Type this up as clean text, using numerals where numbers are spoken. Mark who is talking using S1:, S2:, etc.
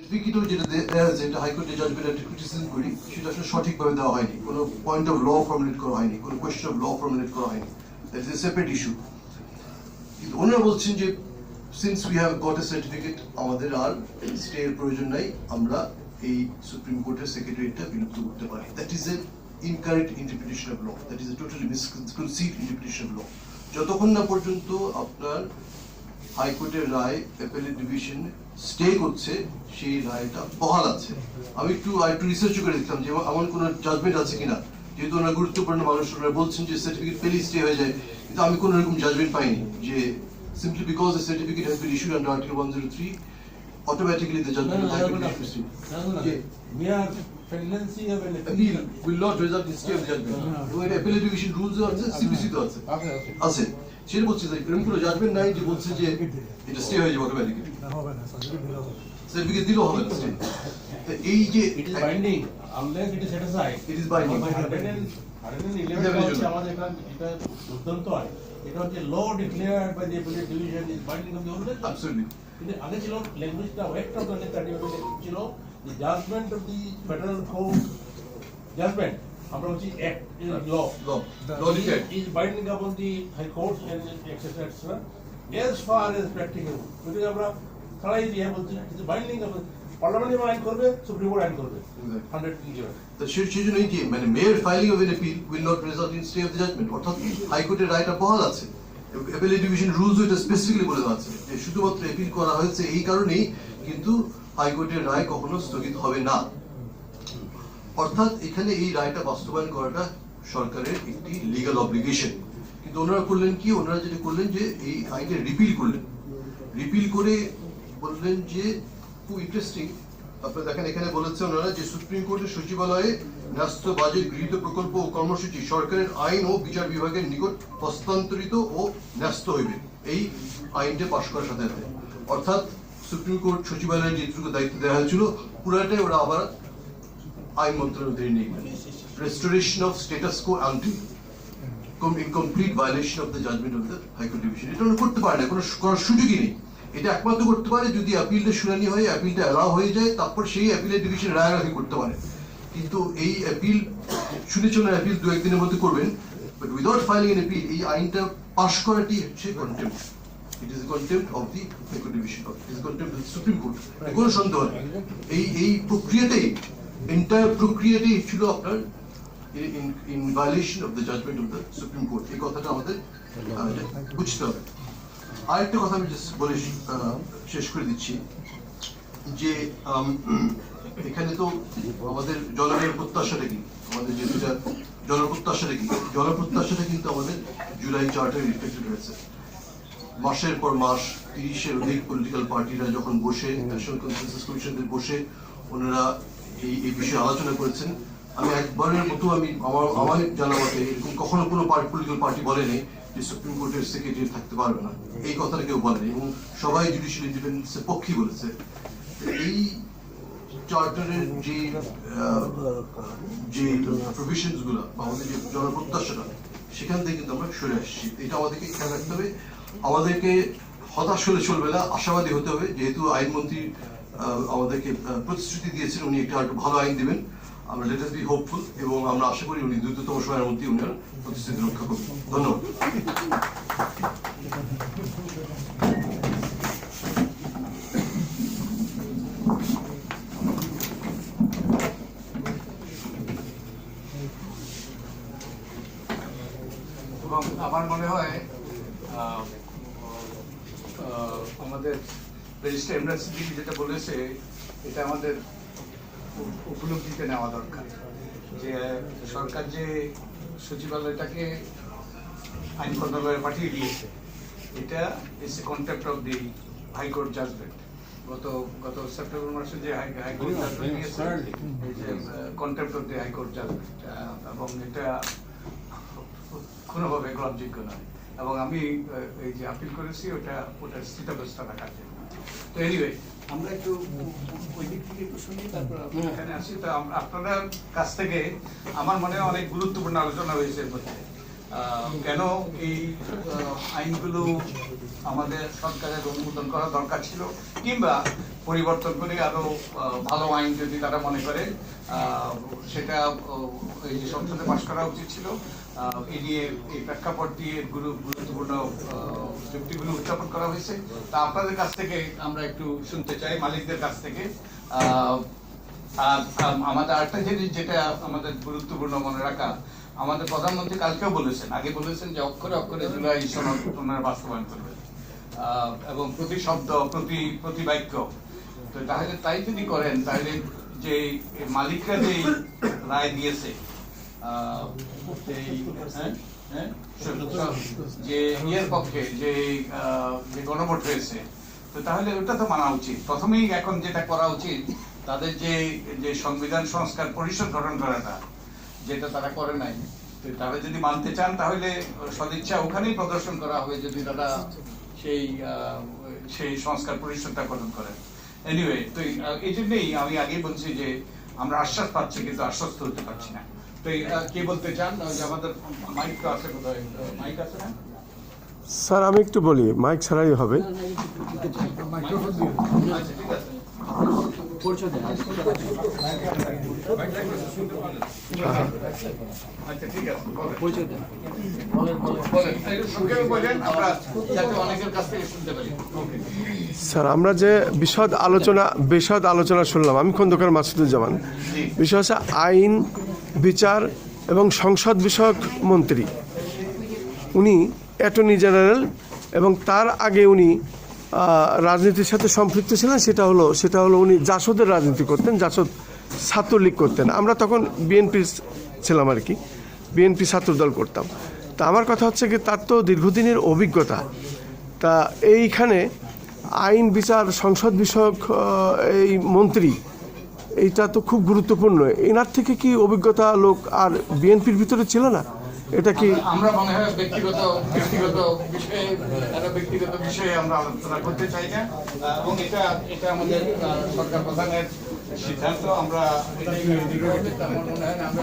S1: সার্টিফিকেটও যেটা দেওয়া হয়েছে, এটা হাইকোর্টের জাজমেন্ট একটা ক্রিটিসিজম করি, সেটা আসলে সঠিকভাবে দেওয়া হয়নি, কোনো পয়েন্ট অফ ল ফর্মুলেট করা হয়নি, কোনো কোয়েশ্চেন অফ ল ফর্মুলেট করা হয়নি। That is a separate issue. কিন্তু ওনারা বলছেন যে since we have got A certificate, আমাদের আর স্টে এর প্রয়োজন নাই, আমরা এই সুপ্রিম কোর্টের সেক্রেটারিয়েটটা বিলুপ্ত করতে পারি। That is a incorrect interpretation of law, that is a totally misconceived interpretation of law. যতক্ষণ না পর্যন্ত আপনার হাইকোর্টের রায় অ্যাপেলেট ডিভিশন স্টে করছে, সেই রায়টা বহাল আছে। আমি একটু রিসার্চ করে দেখলাম যে এমন কোনো জাজমেন্ট আছে কিনা, যেহেতু ওনারা গুরুত্বপূর্ণ মানুষ, ওনারা বলছেন যে সার্টিফিকেট পেলেই স্টে হয়ে যায়, কিন্তু আমি কোনো রকম জাজমেন্ট পাইনি যে simply because the certificate has been issued under Article 103, automatically the judgment of the High Court is received.
S2: mere pendency of an
S1: Appeal will not result in stay of the judgment. When appellate division rules আছে, CPC তো আছে। আছে। সেটা বলছি যে এরকম কোনো judgement নাই যে বলছে যে এটা স্টে হয়ে যাবে অটোমেটিক্যালি।
S3: হবে না,
S1: সার্টিফিকেট দিলেও হবে না স্টে। তো এই যে
S2: it is binding unless it is set aside.
S1: it is binding.
S2: 111 হচ্ছে আমাদের এটা দুর্দান্ত হয়। এটা হচ্ছে law declared by the appellate division is binding of the whole nation.
S1: Absolutely.
S2: কিন্তু আগে ছিল ল্যাঙ্গুয়েজটা ওয়েট অফ দ্য সার্টিফিকেট ছিল the judgment of the federal court judgment আমরা বলছি act is law
S1: declared.
S2: is binding upon the high courts and etc. as far as practicable যদি আমরা ছাড়াই দিয়ে বলছি না it's binding upon পার্লামেন্ট যেমন আইন করবে সুপ্রিম কোর্ট আইন করবে 100%।
S1: তো সেজন্যই যে মানে মেয়ের filing of an appeal will not result in stay of the judgment, অর্থাৎ হাইকোর্টের রায়টা বহাল আছে। অ্যাপেলেট ডিভিশন রুলস এটা স্পেসিফিক্যালি বলে দেওয়া আছে যে শুধুমাত্র অ্যাপিল করা হয়েছে এই কারণেই, কিন্তু হাইকোর্টের রায় কখনো স্থগিত হবে না। অর্থাৎ এখানে এই রায়টা বাস্তবায়ন করাটা সরকারের একটি লিগ্যাল অব্লিগেশন। কিন্তু ওনারা করলেন কি, ওনারা যেটা করলেন যে এই আইনটা রিপিল করলেন। রিপিল করে বললেন যে খুব ইন্টারেস্টিং, আপনারা দেখেন এখানে বলেছে ওনারা যে সুপ্রিম কোর্টের সচিবালয়ে ন্যস্ত বাজেট গৃহীত প্রকল্প ও কর্মসূচি সরকারের আইন ও বিচার বিভাগের নিকট হস্তান্তরিত ও ন্যস্ত হইবে এই আইনটা পাশ করার সাথে সাথে। অর্থাৎ সুপ্রিম কোর্ট সচিবালয়ে যেটুকু দায়িত্ব দেওয়া হয়েছিল পুরাটাই ওরা আবার আইন মন্ত্রণালয় নিয়ে গেলেন। Restoration of status quo ante in complete violation of the judgment of the high court division. এটা ওরা করতে পারে না, কোনো করার সুযোগই নেই। এটা একমাত্র করতে পারে যদি অ্যাপিলটা শুনানি হয়, অ্যাপিলটা অ্যালাউ হয়ে যায়, তারপর সেই অ্যাপিলের ডিভিশন রায়রাখি করতে পারে। কিন্তু এই অ্যাপিল শুনেছেন, অ্যাপিল দু একদিনের মধ্যে করবেন, but without filing an appeal এই আইনটা পাশ করাটি হচ্ছে contempt. It is contempt of the high court division, it is contempt of supreme court. কোনো সন্দেহ নেই, এই প্রক্রিয়াটাই এন্টায়ার প্রক্রিয়াটাই ছিল আপনার in violation of the judgment of the supreme court. এই কথাটা আমাদের বুঝতে হবে। আরেকটা কথা আমি জাস্ট বলে শেষ করে দিচ্ছি যে এখানে তো আমাদের জনগণের প্রত্যাশাটা কি, আমাদের যে দুটা জনপ্রত্যাশাটা কি, জনপ্রত্যাশাটা কিন্তু আমাদের জুলাই চার্টারে রিফ্লেক্টেড হয়েছে। মাসের পর মাস 30-এর অধিক পলিটিক্যাল পার্টিরা যখন বসে ন্যাশনাল কনসেনসাস কমিশনের বসে ওনারা এই বিষয়ে আলোচনা করেছেন। আমি একবারের মতো আমার জানা মতে এরকম কখনো কোনো পলিটিক্যাল পার্টি বলেনি যে সুপ্রিম কোর্টের সেক্রেটারি থাকতে পারবে না, এই কথাটা কেউ বলেনি, এবং সবাই জুডিশিয়াল ইন্ডিপেন্ডেন্সের পক্ষেই বলেছে। এই চার্টারের যে প্রভিশনস গুলো বা আমাদের যে জনপ্রত্যাশাটা, সেখান থেকে কিন্তু আমরা সরে আসছি। এটা আমাদেরকে খেয়াল রাখতে হবে। আমাদেরকে হতাশ হলে চলবে না, আশাবাদী হতে হবে। যেহেতু আইনমন্ত্রী আমাদেরকে প্রতিশ্রুতি দিয়েছেন উনি একটা আরেকটু ভালো আইন দিবেন, আমরা লেট আস বি হোপফুল, এবং আমরা আশা করি উনি দ্রুততম সময়ের মধ্যে উনি প্রতিশ্রুতি রক্ষা করবেন। ধন্যবাদ।
S4: এবং আমার মনে হয় আমাদের রেজিস্টার এমরান সিদ্দিকী যেটা বলেছে এটা আমাদের উপলব্ধিতে নেওয়া দরকার, যে সরকার যে সচিবালয়টাকে আইন মন্ত্রণালয়ে পাঠিয়ে দিয়েছে, এটা is a contempt of the high court judgment. গত সেপ্টেম্বর মাসে যে হাইকোর্ট জাজমেন্ট দিয়েছে, contempt of the high court judgment, এবং এটা কোনোভাবে গ্রহণযোগ্য নয়। এবং আমি এই যে আপিল করেছি ওটা স্থিতাবস্থা রাখার জন্য। তো এনিওয়ে আমরা একটু ওই দিক থেকে একটু শুনি, তারপর এখানে আসি। তো আপনাদের কাছ থেকে আমার মনে হয় অনেক গুরুত্বপূর্ণ আলোচনা হয়েছে এর মধ্যে। কেন এই আইনগুলো আমাদের সরকারের অনুমোদন করা দরকার ছিল, কিংবা পরিবর্তন করে আরো ভালো আইন যদি তারা মনে করে সেটা এই যে সংসদে পাশ করা উচিত ছিল। এই নিয়ে এই প্রেক্ষাপট দিয়ে গুরুত্বপূর্ণ যুক্তিগুলো উত্থাপন করা হয়েছে। তা আপনাদের কাছ থেকে আমরা একটু শুনতে চাই, মালিকদের কাছ থেকে। আর আমাদের আরেকটা জিনিস যেটা আমাদের গুরুত্বপূর্ণ মনে রাখা, আমাদের প্রধানমন্ত্রী কালকেও বলেছেন, আগে বলেছেন যে অক্ষরে অক্ষরে জুলাই সনদ ওনারা বাস্তবায়ন করবেন, এবং প্রতি শব্দ প্রতি বাক্য। তো তাহলে তাই যদি করেন, তাহলে যে মালিকরা যে রায় দিয়েছে, যে ইয়ের পক্ষে যে গণভোট হয়েছে, তো তাহলে ওটা তো মানা উচিত। প্রথমেই এখন যেটা করা উচিত, তাদের যে সংবিধান সংস্কার পরিষদ গঠন করাটা, যেটা তারা করে নাই, তো তারা যদি মানতে চান তাহলে সদিচ্ছা ওখানেই প্রদর্শন করা হবে, যদি তারা সেই সংস্কার পরিষদটা গঠন করেন। এনিওয়ে, তো এই জন্যই আমি আগে বলছি যে আমরা আশ্বাস পাচ্ছি কিন্তু আশ্বস্ত হতে পারছি না। তো কে বলতে চান? যে আমাদের মাইক তো আছে, বোধহয় মাইক আছে না?
S3: স্যার আমি একটু বলি, মাইক ছাড়াই হবে।
S4: আচ্ছা, ঠিক আছে। আচ্ছা, ঠিক আছে, বলেন আমরা যাতে অনেকের কাছ থেকে শুনতে পারি।
S3: স্যার আমরা যে বিশদ আলোচনা শুনলাম, আমি খন্দকার মাসুদুজ্জামান। বিষয় হচ্ছে আইন, বিচার এবং সংসদ বিষয়ক মন্ত্রী, উনি অ্যাটর্নি জেনারেল, এবং তার আগে উনি রাজনীতির সাথে সম্পৃক্ত ছিলেন। সেটা হলো উনি জাসদের রাজনীতি করতেন, জাসদ ছাত্রলীগ করতেন। আমরা তখন বিএনপি ছিলাম আর কি, বিএনপি ছাত্রদল করতাম। তা আমার কথা হচ্ছে কি, তার তো দীর্ঘদিনের অভিজ্ঞতা। তা এইখানে আইন, বিচার, সংসদ বিষয়ক এই মন্ত্রী, এইটা তো খুব গুরুত্বপূর্ণ। এনার থেকে কি অভিজ্ঞতা লোক আর বিএনপির ভিতরে ছিল না? এটা কি
S4: আমরা মনে হয় ব্যক্তিগত বিষয়ে আমরা আলোচনা করতে চাই না, এবং এটা আমাদের সরকার প্রধানের সিদ্ধান্ত। আমরা মনে হয় আমরা